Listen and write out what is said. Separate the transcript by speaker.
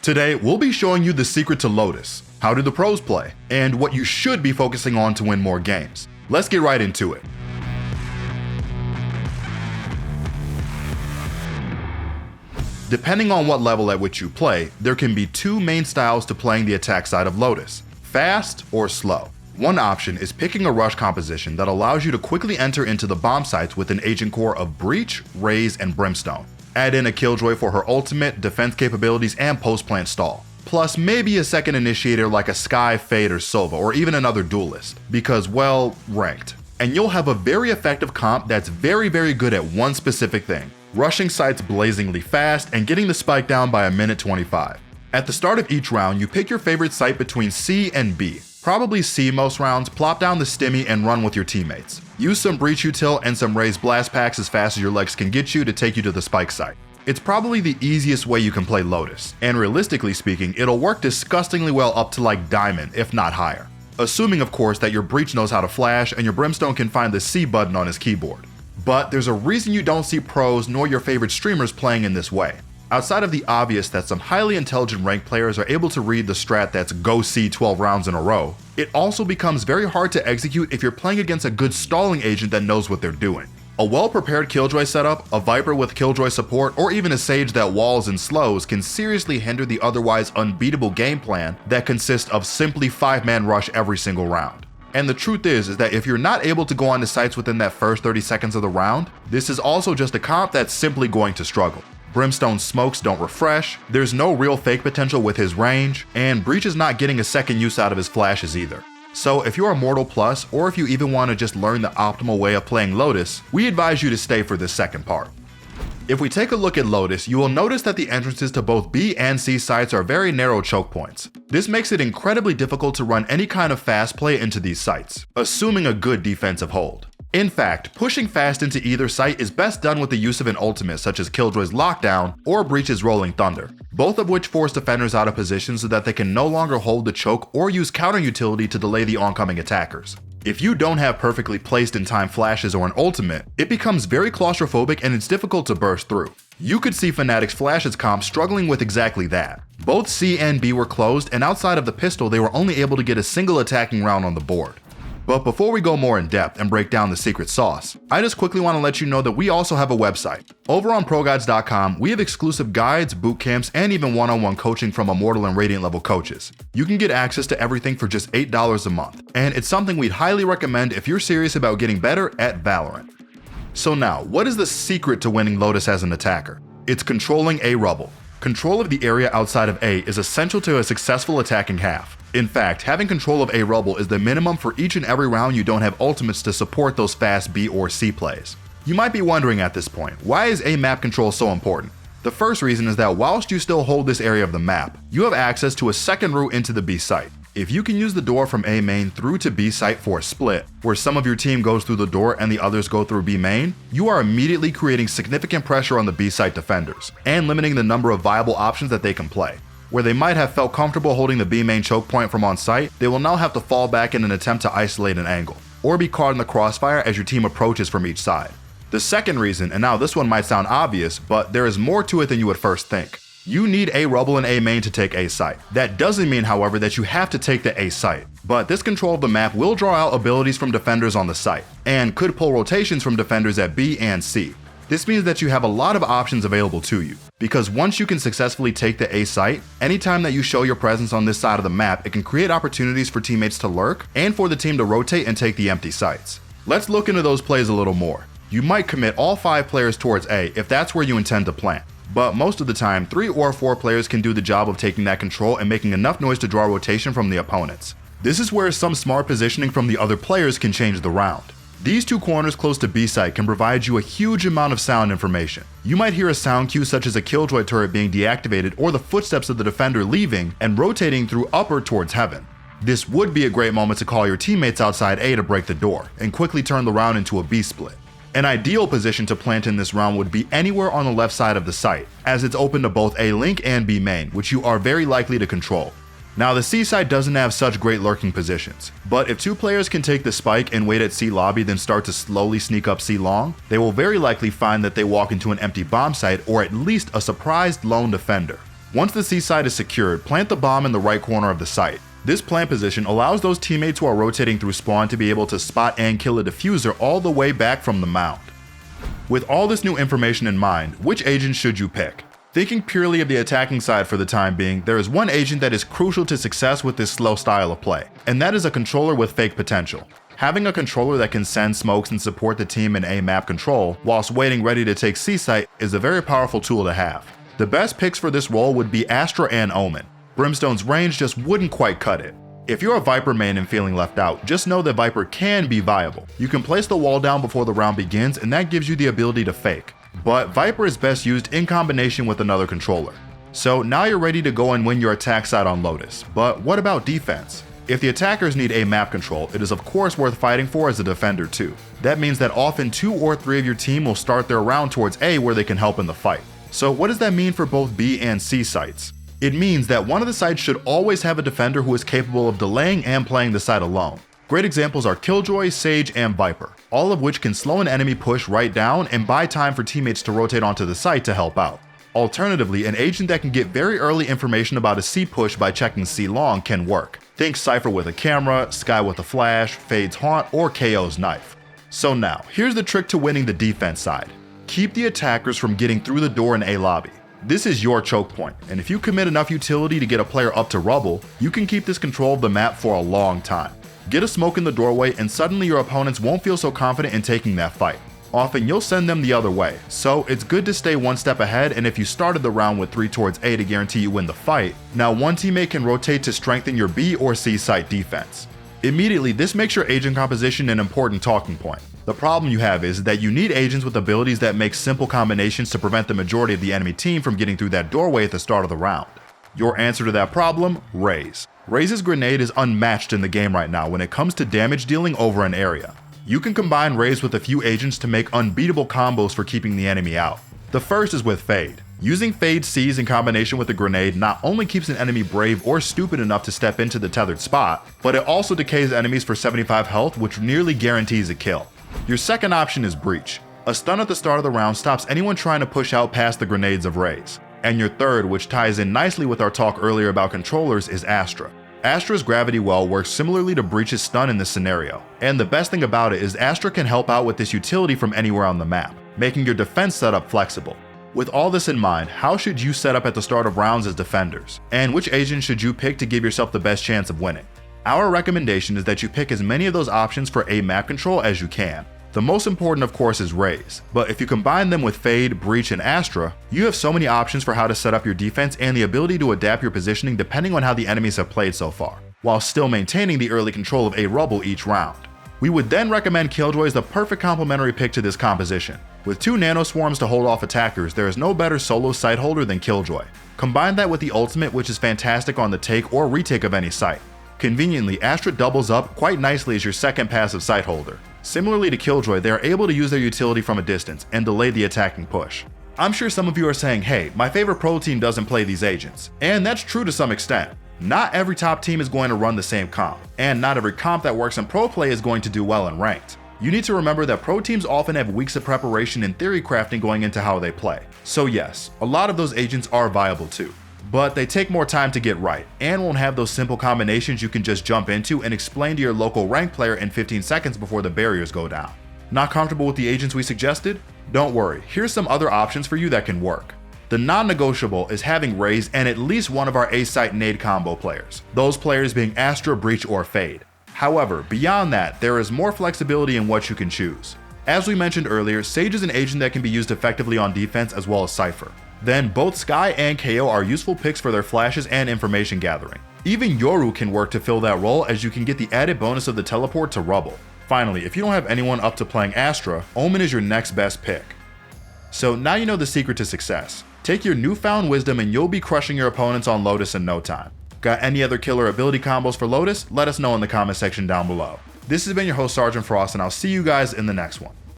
Speaker 1: Today, we'll be showing you the secret to Lotus, how do the pros play, and what you should be focusing on to win more games. Let's get right into it. Depending on what level at which you play, there can be two main styles to playing the attack side of Lotus, fast or slow. One option is picking a rush composition that allows you to quickly enter into the bomb sites with an agent core of Breach, Raze, and Brimstone. Add in a Killjoy for her ultimate, defense capabilities, and post-plant stall. Plus maybe a second initiator like a Skye, Fade, or Sova, or even another duelist, because, well, ranked. And you'll have a very effective comp that's very good at one specific thing, rushing sites blazingly fast and getting the spike down by 1:25. At the start of each round, you pick your favorite site between C and B. Probably C most rounds, plop down the stimmy and run with your teammates. Use some Breach util and some Raze blast packs as fast as your legs can get you to take you to the spike site. It's probably the easiest way you can play Lotus, and realistically speaking, it'll work disgustingly well up to like Diamond, if not higher. Assuming of course that your Breach knows how to flash and your Brimstone can find the C button on his keyboard. But there's a reason you don't see pros nor your favorite streamers playing in this way. Outside of the obvious that some highly intelligent ranked players are able to read the strat that's go C 12 rounds in a row, it also becomes very hard to execute if you're playing against a good stalling agent that knows what they're doing. A well-prepared Killjoy setup, a Viper with Killjoy support, or even a Sage that walls and slows can seriously hinder the otherwise unbeatable game plan that consists of simply 5-man rush every single round. And the truth is that if you're not able to go on to sites within that first 30 seconds of the round, this is also just a comp that's simply going to struggle. Brimstone's smokes don't refresh, there's no real fake potential with his range, and Breach is not getting a second use out of his flashes either. So if you're a Mortal Plus, or if you even want to just learn the optimal way of playing Lotus, we advise you to stay for this second part. If we take a look at Lotus, you will notice that the entrances to both B and C sites are very narrow choke points. This makes it incredibly difficult to run any kind of fast play into these sites, assuming a good defensive hold. In fact, pushing fast into either site is best done with the use of an ultimate such as Killjoy's Lockdown or Breach's Rolling Thunder, both of which force defenders out of position so that they can no longer hold the choke or use counter utility to delay the oncoming attackers. If you don't have perfectly placed in time flashes or an ultimate, it becomes very claustrophobic and it's difficult to burst through. You could see Fnatic's Flash's comp struggling with exactly that. Both C and B were closed, and outside of the pistol they were only able to get a single attacking round on the board. But before we go more in depth and break down the secret sauce, I just quickly want to let you know that we also have a website. Over on ProGuides.com, we have exclusive guides, boot camps, and even one-on-one coaching from Immortal and Radiant level coaches. You can get access to everything for just $8 a month, and it's something we'd highly recommend if you're serious about getting better at Valorant. So now, what is the secret to winning Lotus as an attacker? It's controlling A rubble. Control of the area outside of A is essential to a successful attacking half. In fact, having control of A rubble is the minimum for each and every round you don't have ultimates to support those fast B or C plays. You might be wondering at this point, why is A map control so important? The first reason is that whilst you still hold this area of the map, you have access to a second route into the B site. If you can use the door from A main through to B site for a split, where some of your team goes through the door and the others go through B main, you are immediately creating significant pressure on the B site defenders, and limiting the number of viable options that they can play. Where they might have felt comfortable holding the B main choke point from on site, they will now have to fall back in an attempt to isolate an angle, or be caught in the crossfire as your team approaches from each side. The second reason, and now this one might sound obvious, but there is more to it than you would first think. You need A rubble and A main to take A site. That doesn't mean, however, that you have to take the A site, but this control of the map will draw out abilities from defenders on the site, and could pull rotations from defenders at B and C. This means that you have a lot of options available to you, because once you can successfully take the A site, anytime that you show your presence on this side of the map, it can create opportunities for teammates to lurk and for the team to rotate and take the empty sites. Let's look into those plays a little more. You might commit all 5 players towards A if that's where you intend to plant, but most of the time 3 or 4 players can do the job of taking that control and making enough noise to draw rotation from the opponents. This is where some smart positioning from the other players can change the round. These 2 corners close to B site can provide you a huge amount of sound information. You might hear a sound cue such as a Killjoy turret being deactivated or the footsteps of the defender leaving and rotating through upper towards heaven. This would be a great moment to call your teammates outside A to break the door and quickly turn the round into a B split. An ideal position to plant in this round would be anywhere on the left side of the site, as it's open to both A link and B main, which you are very likely to control. Now the C side doesn't have such great lurking positions, but if 2 players can take the spike and wait at C lobby then start to slowly sneak up C long, they will very likely find that they walk into an empty bomb site or at least a surprised lone defender. Once the C site is secured, plant the bomb in the right corner of the site. This plant position allows those teammates who are rotating through spawn to be able to spot and kill a diffuser all the way back from the mound. With all this new information in mind, which agent should you pick? Thinking purely of the attacking side for the time being, there is one agent that is crucial to success with this slow style of play, and that is a controller with fake potential. Having a controller that can send smokes and support the team in A map control, whilst waiting ready to take C site, is a very powerful tool to have. The best picks for this role would be Astra and Omen. Brimstone's range just wouldn't quite cut it. If you're a Viper main and feeling left out, just know that Viper can be viable. You can place the wall down before the round begins, and that gives you the ability to fake. But Viper is best used in combination with another controller. So now you're ready to go and win your attack side on Lotus. But what about defense? If the attackers need A map control, it is of course worth fighting for as a defender too. That means that often 2 or 3 of your team will start their round towards A where they can help in the fight. So what does that mean for both B and C sites? It means that one of the sites should always have a defender who is capable of delaying and playing the site alone. Great examples are Killjoy, Sage, and Viper, all of which can slow an enemy push right down and buy time for teammates to rotate onto the site to help out. Alternatively, an agent that can get very early information about a C push by checking C long can work. Think Cypher with a camera, Sky with a flash, Fade's Haunt, or KO's knife. So now, here's the trick to winning the defense side. Keep the attackers from getting through the door in A lobby. This is your choke point, and if you commit enough utility to get a player up to rubble, you can keep this control of the map for a long time. Get a smoke in the doorway and suddenly your opponents won't feel so confident in taking that fight. Often you'll send them the other way, so it's good to stay one step ahead, and if you started the round with 3 towards A to guarantee you win the fight, now one teammate can rotate to strengthen your B or C site defense. Immediately, this makes your agent composition an important talking point. The problem you have is that you need agents with abilities that make simple combinations to prevent the majority of the enemy team from getting through that doorway at the start of the round. Your answer to that problem? Raze. Raze's grenade is unmatched in the game right now when it comes to damage dealing over an area. You can combine Raze with a few agents to make unbeatable combos for keeping the enemy out. The first is with Fade. Using Fade C's in combination with a grenade not only keeps an enemy brave or stupid enough to step into the tethered spot, but it also decays enemies for 75 health, which nearly guarantees a kill. Your second option is Breach. A stun at the start of the round stops anyone trying to push out past the grenades of Raze. And your third, which ties in nicely with our talk earlier about controllers, is Astra. Astra's gravity well works similarly to Breach's stun in this scenario, and the best thing about it is Astra can help out with this utility from anywhere on the map, making your defense setup flexible. With all this in mind, how should you set up at the start of rounds as defenders? And which agent should you pick to give yourself the best chance of winning? Our recommendation is that you pick as many of those options for A map control as you can. The most important of course is Raze, but if you combine them with Fade, Breach, and Astra, you have so many options for how to set up your defense and the ability to adapt your positioning depending on how the enemies have played so far, while still maintaining the early control of A rubble each round. We would then recommend Killjoy as the perfect complementary pick to this composition. With 2 nanoswarms to hold off attackers, there is no better solo site holder than Killjoy. Combine that with the ultimate, which is fantastic on the take or retake of any site. Conveniently, Astra doubles up quite nicely as your second passive site holder. Similarly to Killjoy, they are able to use their utility from a distance and delay the attacking push. I'm sure some of you are saying, hey, my favorite pro team doesn't play these agents. And that's true to some extent. Not every top team is going to run the same comp, and not every comp that works in pro play is going to do well in ranked. You need to remember that pro teams often have weeks of preparation and theory crafting going into how they play. So yes, a lot of those agents are viable too, but they take more time to get right, and won't have those simple combinations you can just jump into and explain to your local ranked player in 15 seconds before the barriers go down. Not comfortable with the agents we suggested? Don't worry, here's some other options for you that can work. The non-negotiable is having Raze and at least one of our A-site nade combo players, those players being Astra, Breach, or Fade. However, beyond that, there is more flexibility in what you can choose. As we mentioned earlier, Sage is an agent that can be used effectively on defense as well as Cypher. Then both Sky and KO are useful picks for their flashes and information gathering. Even Yoru can work to fill that role, as you can get the added bonus of the teleport to rubble. Finally, if you don't have anyone up to playing Astra, Omen is your next best pick. So now you know the secret to success. Take your newfound wisdom and you'll be crushing your opponents on Lotus in no time. Got any other killer ability combos for Lotus? Let us know in the comment section down below. This has been your host Sergeant Frost, and I'll see you guys in the next one.